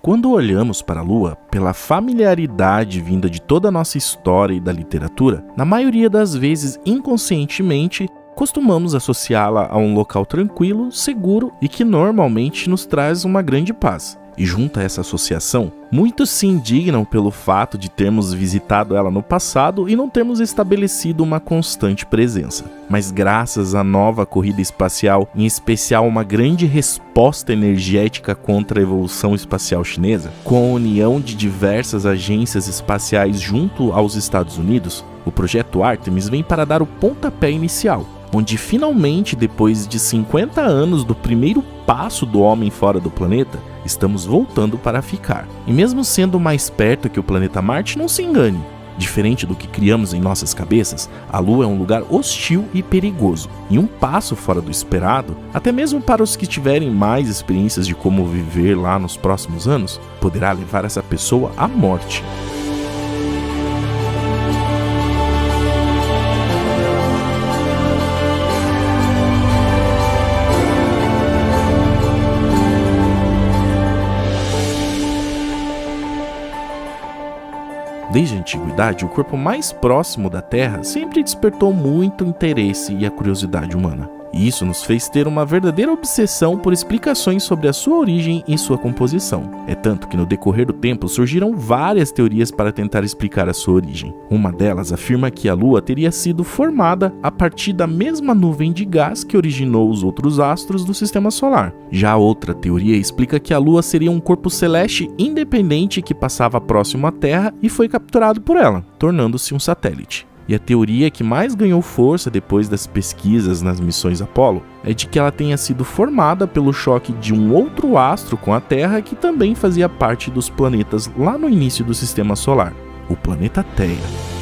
Quando olhamos para a Lua, pela familiaridade vinda de toda a nossa história e da literatura, na maioria das vezes inconscientemente, costumamos associá-la a um local tranquilo, seguro e que normalmente nos traz uma grande paz. E junto a essa associação, muitos se indignam pelo fato de termos visitado ela no passado e não termos estabelecido uma constante presença. Mas graças à nova corrida espacial, em especial uma grande resposta energética contra a evolução espacial chinesa, com a união de diversas agências espaciais junto aos Estados Unidos, o projeto Artemis vem para dar o pontapé inicial, onde finalmente, depois de 50 anos do primeiro passo do homem fora do planeta, estamos voltando para ficar. E mesmo sendo mais perto que o planeta Marte, não se engane. Diferente do que criamos em nossas cabeças, a Lua é um lugar hostil e perigoso. E um passo fora do esperado, até mesmo para os que tiverem mais experiências de como viver lá nos próximos anos, poderá levar essa pessoa à morte. Desde a antiguidade, o corpo mais próximo da Terra sempre despertou muito interesse e a curiosidade humana. E isso nos fez ter uma verdadeira obsessão por explicações sobre a sua origem e sua composição. É tanto que no decorrer do tempo surgiram várias teorias para tentar explicar a sua origem. Uma delas afirma que a Lua teria sido formada a partir da mesma nuvem de gás que originou os outros astros do Sistema Solar. Já outra teoria explica que a Lua seria um corpo celeste independente que passava próximo à Terra e foi capturado por ela, tornando-se um satélite. E a teoria que mais ganhou força depois das pesquisas nas missões Apollo é de que ela tenha sido formada pelo choque de um outro astro com a Terra que também fazia parte dos planetas lá no início do Sistema Solar, o planeta Theia.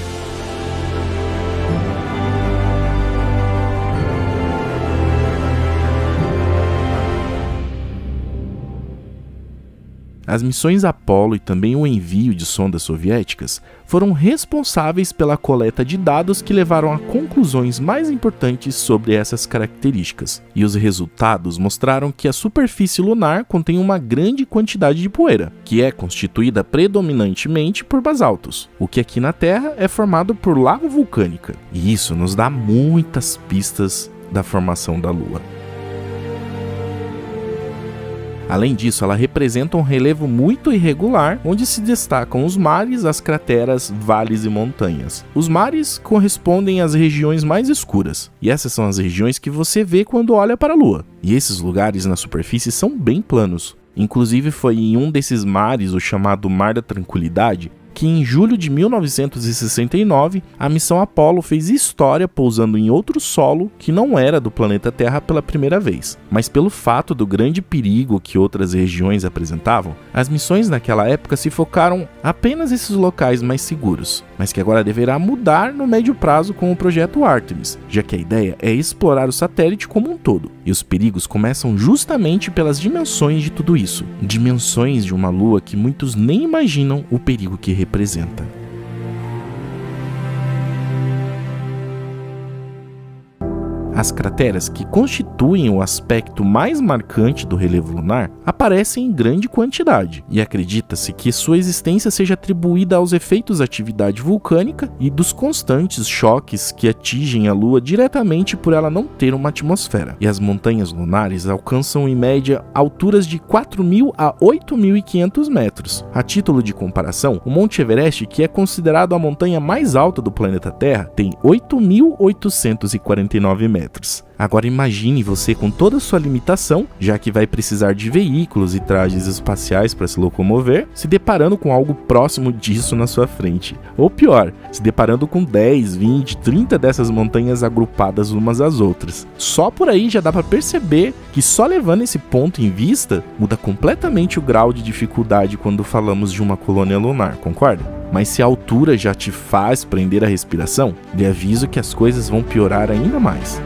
As missões Apollo e também o envio de sondas soviéticas foram responsáveis pela coleta de dados que levaram a conclusões mais importantes sobre essas características. E os resultados mostraram que a superfície lunar contém uma grande quantidade de poeira, que é constituída predominantemente por basaltos, o que aqui na Terra é formado por lava vulcânica. E isso nos dá muitas pistas da formação da Lua. Além disso, ela representa um relevo muito irregular, onde se destacam os mares, as crateras, vales e montanhas. Os mares correspondem às regiões mais escuras, e essas são as regiões que você vê quando olha para a Lua. E esses lugares na superfície são bem planos. Inclusive foi em um desses mares, o chamado Mar da Tranquilidade, que em julho de 1969, a missão Apollo fez história pousando em outro solo que não era do planeta Terra pela primeira vez. Mas pelo fato do grande perigo que outras regiões apresentavam, as missões naquela época se focaram apenas nesses locais mais seguros, mas que agora deverá mudar no médio prazo com o projeto Artemis, já que a ideia é explorar o satélite como um todo. E os perigos começam justamente pelas dimensões de tudo isso. Dimensões de uma Lua que muitos nem imaginam o perigo que representa. As crateras, que constituem o aspecto mais marcante do relevo lunar, aparecem em grande quantidade, e acredita-se que sua existência seja atribuída aos efeitos da atividade vulcânica e dos constantes choques que atingem a Lua diretamente por ela não ter uma atmosfera. E as montanhas lunares alcançam em média alturas de 4.000 a 8.500 metros. A título de comparação, o Monte Everest, que é considerado a montanha mais alta do planeta Terra, tem 8.849 metros. Agora imagine você com toda a sua limitação, já que vai precisar de veículos e trajes espaciais para se locomover, se deparando com algo próximo disso na sua frente. Ou pior, se deparando com 10, 20, 30 dessas montanhas agrupadas umas às outras. Só por aí já dá para perceber que só levando esse ponto em vista, muda completamente o grau de dificuldade quando falamos de uma colônia lunar, concorda? Mas se a altura já te faz prender a respiração, lhe aviso que as coisas vão piorar ainda mais.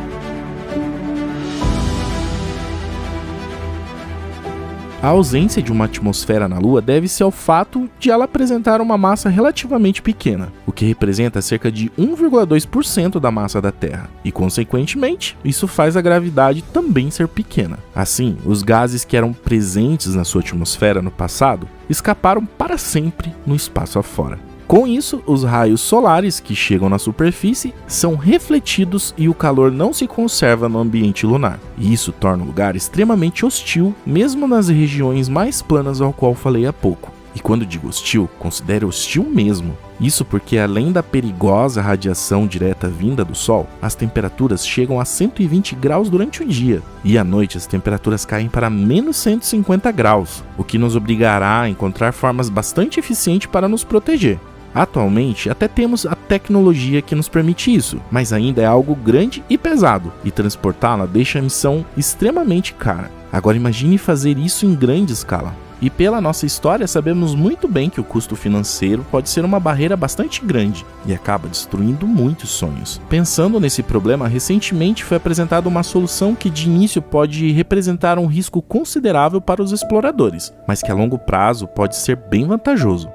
A ausência de uma atmosfera na Lua deve-se ao fato de ela apresentar uma massa relativamente pequena, o que representa cerca de 1,2% da massa da Terra, e consequentemente, isso faz a gravidade também ser pequena. Assim, os gases que eram presentes na sua atmosfera no passado escaparam para sempre no espaço afora. Com isso, os raios solares que chegam na superfície são refletidos e o calor não se conserva no ambiente lunar. E isso torna o lugar extremamente hostil, mesmo nas regiões mais planas ao qual falei há pouco. E quando digo hostil, considero hostil mesmo. Isso porque, além da perigosa radiação direta vinda do Sol, as temperaturas chegam a 120 graus durante o dia, e à noite as temperaturas caem para menos 150 graus, o que nos obrigará a encontrar formas bastante eficientes para nos proteger. Atualmente, até temos a tecnologia que nos permite isso, mas ainda é algo grande e pesado, e transportá-la deixa a missão extremamente cara. Agora imagine fazer isso em grande escala. E pela nossa história, sabemos muito bem que o custo financeiro pode ser uma barreira bastante grande e acaba destruindo muitos sonhos. Pensando nesse problema, recentemente foi apresentada uma solução que de início pode representar um risco considerável para os exploradores, mas que a longo prazo pode ser bem vantajoso.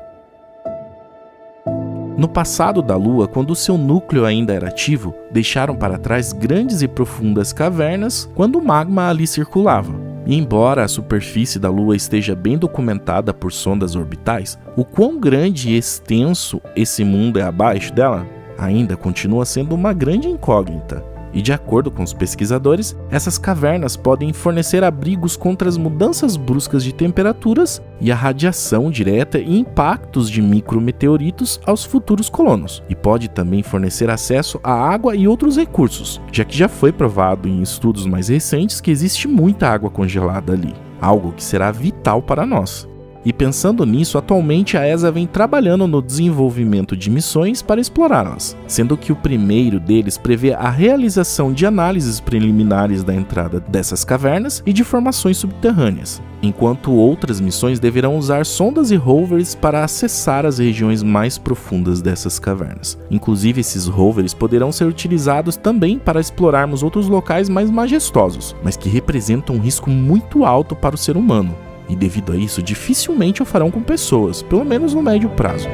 No passado da Lua, quando o seu núcleo ainda era ativo, deixaram para trás grandes e profundas cavernas quando o magma ali circulava. E embora a superfície da Lua esteja bem documentada por sondas orbitais, o quão grande e extenso esse mundo é abaixo dela ainda continua sendo uma grande incógnita. E de acordo com os pesquisadores, essas cavernas podem fornecer abrigos contra as mudanças bruscas de temperaturas e a radiação direta e impactos de micrometeoritos aos futuros colonos, e pode também fornecer acesso à água e outros recursos, já que já foi provado em estudos mais recentes que existe muita água congelada ali, algo que será vital para nós. E pensando nisso, atualmente a ESA vem trabalhando no desenvolvimento de missões para explorá-las, sendo que o primeiro deles prevê a realização de análises preliminares da entrada dessas cavernas e de formações subterrâneas, enquanto outras missões deverão usar sondas e rovers para acessar as regiões mais profundas dessas cavernas. Inclusive, esses rovers poderão ser utilizados também para explorarmos outros locais mais majestosos, mas que representam um risco muito alto para o ser humano. E devido a isso, dificilmente o farão com pessoas, pelo menos no médio prazo.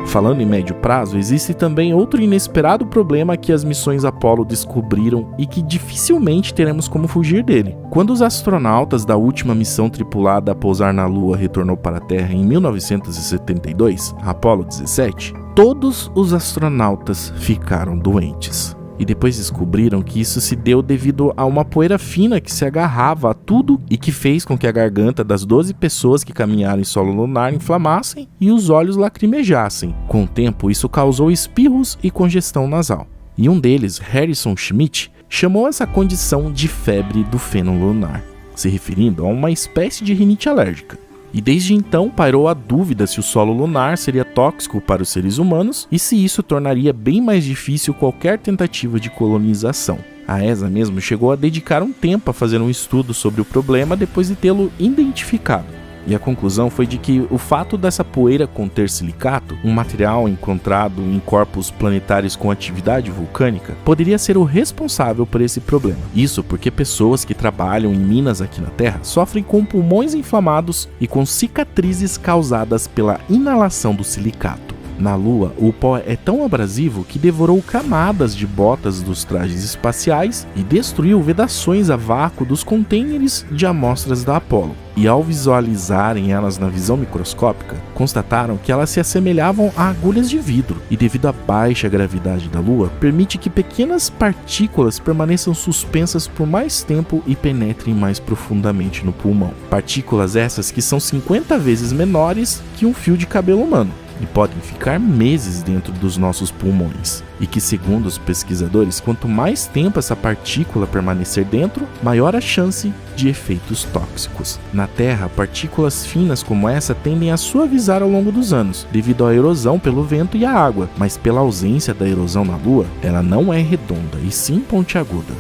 Falando em médio prazo, existe também outro inesperado problema que as missões Apollo descobriram e que dificilmente teremos como fugir dele. Quando os astronautas da última missão tripulada a pousar na Lua retornou para a Terra em 1972, a Apollo 17, todos os astronautas ficaram doentes. E depois descobriram que isso se deu devido a uma poeira fina que se agarrava a tudo e que fez com que a garganta das 12 pessoas que caminharam em solo lunar inflamassem e os olhos lacrimejassem. Com o tempo, isso causou espirros e congestão nasal. E um deles, Harrison Schmitt, chamou essa condição de febre do feno lunar, se referindo a uma espécie de rinite alérgica. E desde então pairou a dúvida se o solo lunar seria tóxico para os seres humanos e se isso tornaria bem mais difícil qualquer tentativa de colonização. A ESA mesmo chegou a dedicar um tempo a fazer um estudo sobre o problema depois de tê-lo identificado. E a conclusão foi de que o fato dessa poeira conter silicato, um material encontrado em corpos planetários com atividade vulcânica, poderia ser o responsável por esse problema. Isso porque pessoas que trabalham em minas aqui na Terra sofrem com pulmões inflamados e com cicatrizes causadas pela inalação do silicato. Na Lua, o pó é tão abrasivo que devorou camadas de botas dos trajes espaciais e destruiu vedações a vácuo dos contêineres de amostras da Apollo. E ao visualizarem elas na visão microscópica, constataram que elas se assemelhavam a agulhas de vidro, e devido à baixa gravidade da Lua, permite que pequenas partículas permaneçam suspensas por mais tempo e penetrem mais profundamente no pulmão. Partículas essas que são 50 vezes menores que um fio de cabelo humano, e podem ficar meses dentro dos nossos pulmões. E que, segundo os pesquisadores, quanto mais tempo essa partícula permanecer dentro, maior a chance de efeitos tóxicos. Na Terra, partículas finas como essa tendem a suavizar ao longo dos anos, devido à erosão pelo vento e à água, mas pela ausência da erosão na Lua, ela não é redonda, e sim pontiaguda.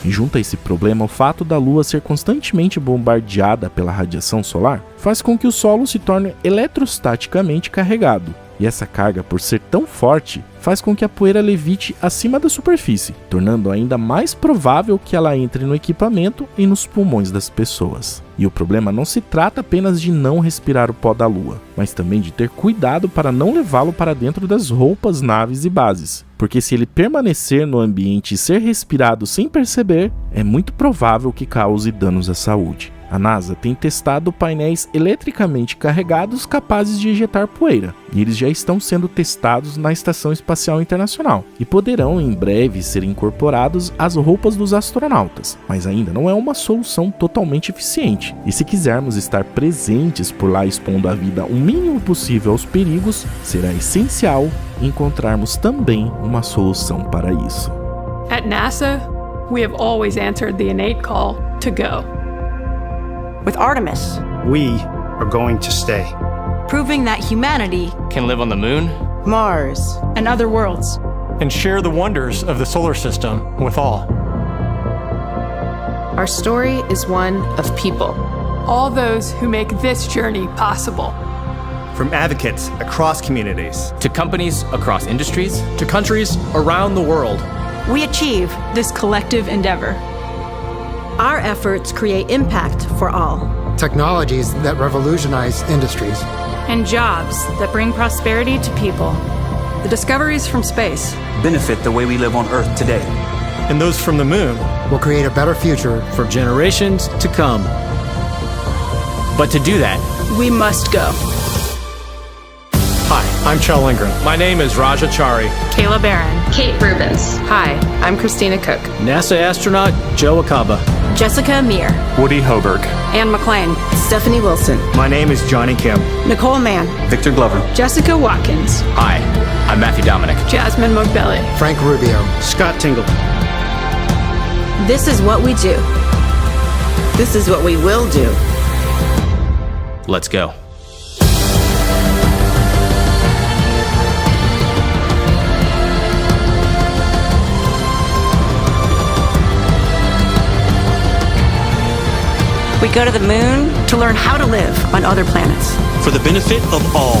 E junto a esse problema, o fato da Lua ser constantemente bombardeada pela radiação solar faz com que o solo se torne eletrostaticamente carregado. E essa carga, por ser tão forte, faz com que a poeira levite acima da superfície, tornando ainda mais provável que ela entre no equipamento e nos pulmões das pessoas. E o problema não se trata apenas de não respirar o pó da Lua, mas também de ter cuidado para não levá-lo para dentro das roupas, naves e bases. Porque se ele permanecer no ambiente e ser respirado sem perceber, é muito provável que cause danos à saúde. A NASA tem testado painéis eletricamente carregados capazes de ejetar poeira, e eles já estão sendo testados na Estação Espacial Internacional, e poderão em breve ser incorporados às roupas dos astronautas, mas ainda não é uma solução totalmente eficiente, e se quisermos estar presentes por lá expondo a vida o mínimo possível aos perigos, será essencial encontrarmos também uma solução para isso. At NASA, we have always answered the innate call to go. With Artemis, We are going to stay. proving that humanity, Can live on the moon? Mars, And other worlds. and share the wonders of the solar system with all. Our story is one of people. All those who make this journey possible. From advocates across communities, To companies across industries? To countries around the world, we achieve This collective endeavor. our efforts create impact for all. Technologies that revolutionize industries. And jobs that bring prosperity to people. The discoveries from space. benefit the way we live on Earth today. and those from the moon. Will create a better future. for generations to come. But to do that, We must go. Hi, I'm Chell Lindgren. My name is Raja Chari. Kayla Barron. Kate Rubens. Hi, I'm Christina Cook. NASA astronaut Joe Acaba. Jessica Amir, Woody Hoberg. Anne McLean. Stephanie Wilson, My name is Johnny Kim. Nicole Mann, Victor Glover. Jessica Watkins. hi, I'm Matthew Dominic. Jasmine Mogbelli. Frank Rubio. Scott Tingle. This is what we do. This is what we will do. Let's go. We go to the moon to learn how to live on other planets. For the benefit of all.